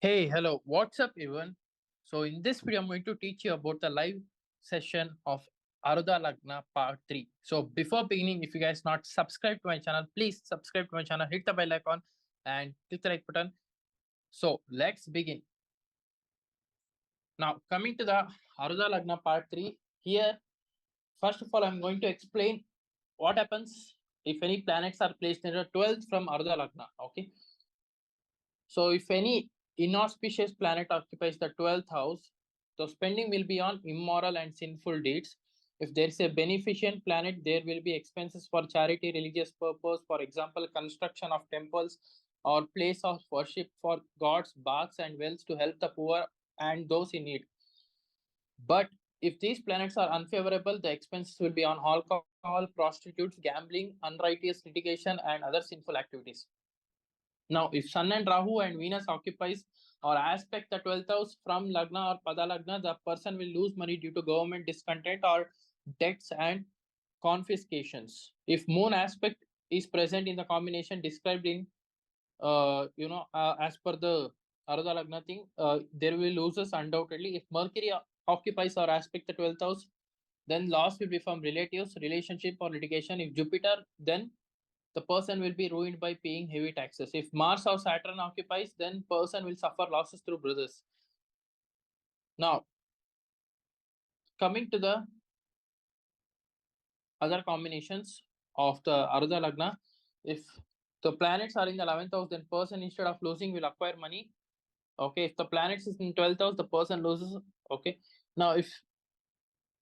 Hey, hello, what's up, everyone? So, in this video, I'm going to teach you about the live session of Arudha Lagna part 3. So, before beginning, if you guys not subscribed to my channel, please subscribe to my channel, hit the bell icon, and click the like button. So, let's begin. Now, coming to the Arudha Lagna part 3, here, first of all, I'm going to explain what happens if any planets are placed in the 12th from Arudha Lagna. Okay. So, if any inauspicious planet occupies the 12th house, the spending will be on immoral and sinful deeds. If there is a beneficent planet, there will be expenses for charity, religious purpose, for example, construction of temples or place of worship for gods, baths, and wells to help the poor and those in need. But if these planets are unfavorable, the expenses will be on alcohol, prostitutes, gambling, unrighteous litigation, and other sinful activities. Now, if Sun and Rahu and Venus occupies or aspect the 12th house from Lagna or Pada Lagna, the person will lose money due to government discontent or debts and confiscations. If Moon aspect is present in the combination described in, as per the Arudha Lagna thing, there will losers undoubtedly. If Mercury occupies or aspect the 12th house, then loss will be from relatives, relationship, or litigation. If Jupiter, then the person will be ruined by paying heavy taxes. If Mars or Saturn occupies, then person will suffer losses through brothers. Now, coming to the other combinations of the Arudha Lagna, if the planets are in the 11th house, then person instead of losing will acquire money. Okay, if the planets is in 12th house, the person loses. Okay, now if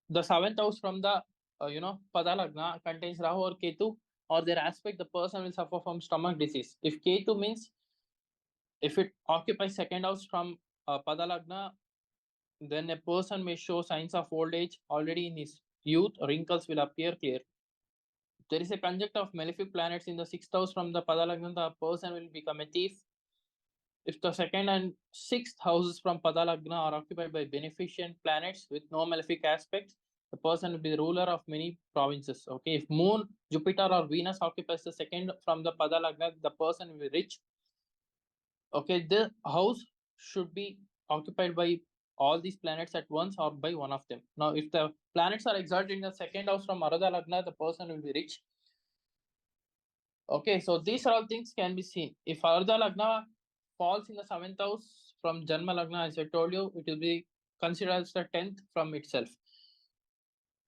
the 7th house from the Pada Lagna contains Rahu or Ketu or their aspect, the person will suffer from stomach disease. If Ketu means if it occupies second house from Pada Lagna, then a person may show signs of old age already in his youth. Wrinkles will appear clear. If there is a conjunct of malefic planets in the sixth house from the Pada Lagna, the person will become a thief. If the second and sixth houses from Pada Lagna are occupied by beneficent planets with no malefic aspects, the person will be the ruler of many provinces. Okay, if Moon, Jupiter, or Venus occupies the second from the Pada Lagna, the person will be rich. Okay, the house should be occupied by all these planets at once or by one of them. Now, if the planets are exalted in the second house from Arudha Lagna, the person will be rich. Okay, so these are all things can be seen. If Arudha Lagna falls in the seventh house from Janma Lagna, as I told you, it will be considered as the 10th from itself.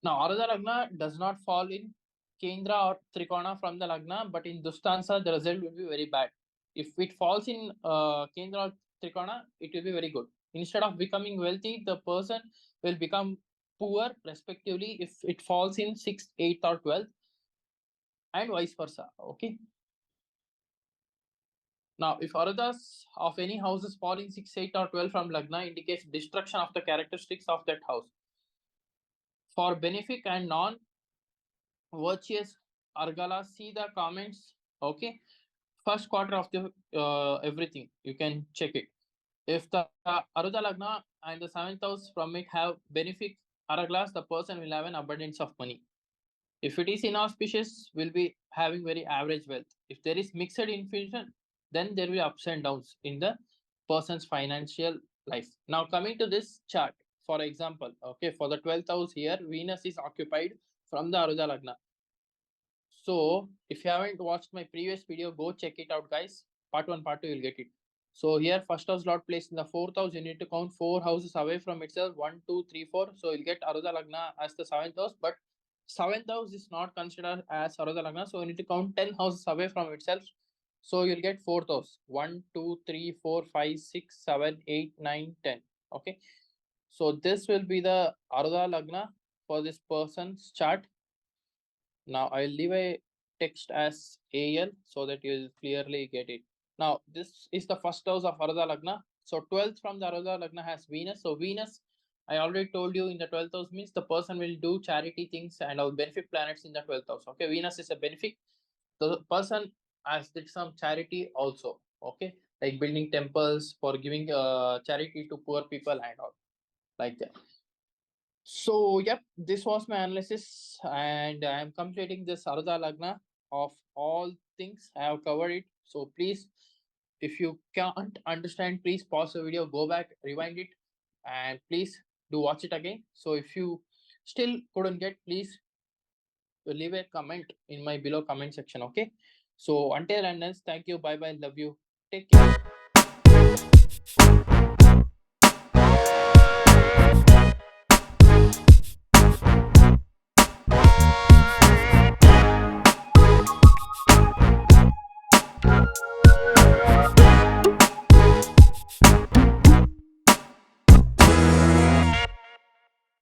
Now, Arudha Lagna does not fall in Kendra or Trikona from the Lagna, but in Dustansa, the result will be very bad. If it falls in Kendra or Trikona, it will be very good. Instead of becoming wealthy, the person will become poor, respectively, if it falls in 6th, 8th, or 12th, and vice versa. Okay. Now, if Arudas of any houses fall in 6, 8, or 12 from Lagna, indicates destruction of the characteristics of that house. For benefic and non-virtuous Argala, see the comments. Okay. First quarter of the everything. You can check it. If the Arudha Lagna and the 7th house from it have benefic Araglas, the person will have an abundance of money. If it is inauspicious, will be having very average wealth. If there is mixed infusion, then there will be ups and downs in the person's financial life. Now, coming to this chart, for example, okay, for the 12th house here, Venus is occupied from the Arudha Lagna. So, if you haven't watched my previous video, go check it out, guys. Part 1, part 2, you'll get it. So, here, first house lot placed in the 4th house, you need to count 4 houses away from itself 1, 2, 3, 4. So, you'll get Arudha Lagna as the 7th house, but 7th house is not considered as Arudha Lagna. So, you need to count 10 houses away from itself. So, you'll get 4th house 1, 2, 3, 4, 5, 6, 7, 8, 9, 10. Okay. So, this will be the Arudha Lagna for this person's chart. Now, I'll leave a text as AL so that you'll clearly get it. Now, this is the first house of Arudha Lagna. So, 12th from the Arudha Lagna has Venus. So, Venus, I already told you in the 12th house means the person will do charity things and all benefit planets in the 12th house. Okay, Venus is a benefit. The person has did some charity also. Okay, like building temples for giving charity to poor people and all like that. So, yep, this was my analysis, and I am completing this Arudha Lagna of all things. I have covered it. So, please If you can't understand, please pause the video, go back, rewind it, and please do watch it again. So if you still couldn't get, please leave a comment in my below comment section. Okay. So until and then, thank you. Bye bye. Love you. Take care.